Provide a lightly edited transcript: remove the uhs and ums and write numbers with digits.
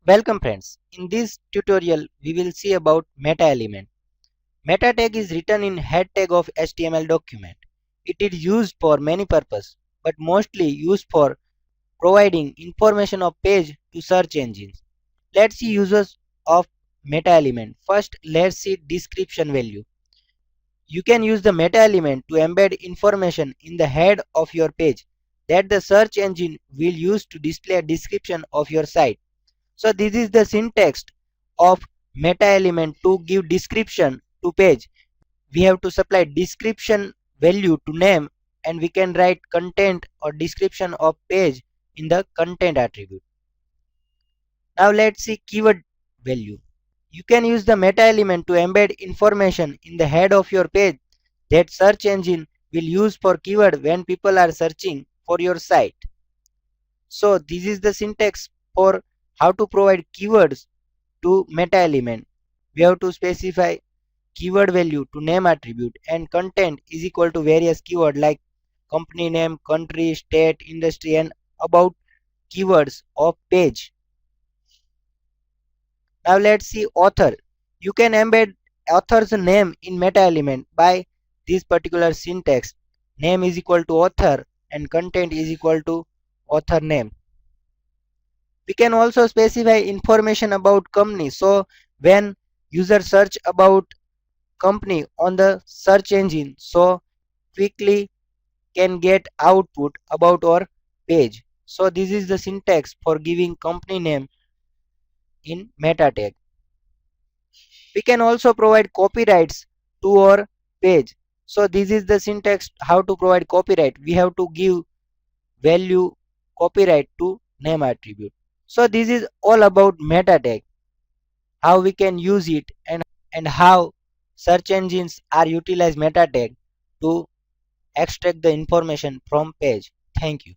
Welcome friends. In this tutorial we will see about meta element. Meta tag is written in head tag of HTML document. It is used for many purposes but mostly used for providing information of page to search engines. Let's see uses of meta element. First let's see description value. You can use the meta element to embed information in the head of your page that the search engine will use to display a description of your site. So this is the syntax of meta element to give description to page. We have to supply description value to name and we can write content or description of page in the content attribute. Now let's see keyword value. You can use the meta element to embed information in the head of your page that search engine will use for keyword when people are searching for your site. So this is the syntax for how to provide keywords to meta element. We have to specify keyword value to name attribute and content is equal to various keyword like company name, country, state, industry and about keywords of page. Now let's see author. You can embed author's name in meta element by this particular syntax. Name is equal to author and content is equal to author name. We can also specify information about company. So when user search about company on the search engine, so quickly can get output about our page. So this is the syntax for giving company name in meta tag. We can also provide copyrights to our page. So this is the syntax how to provide copyright. We have to give value copyright to name attribute. So this is all about meta tag, how we can use it and how search engines are utilize meta tag to extract the information from page. Thank you.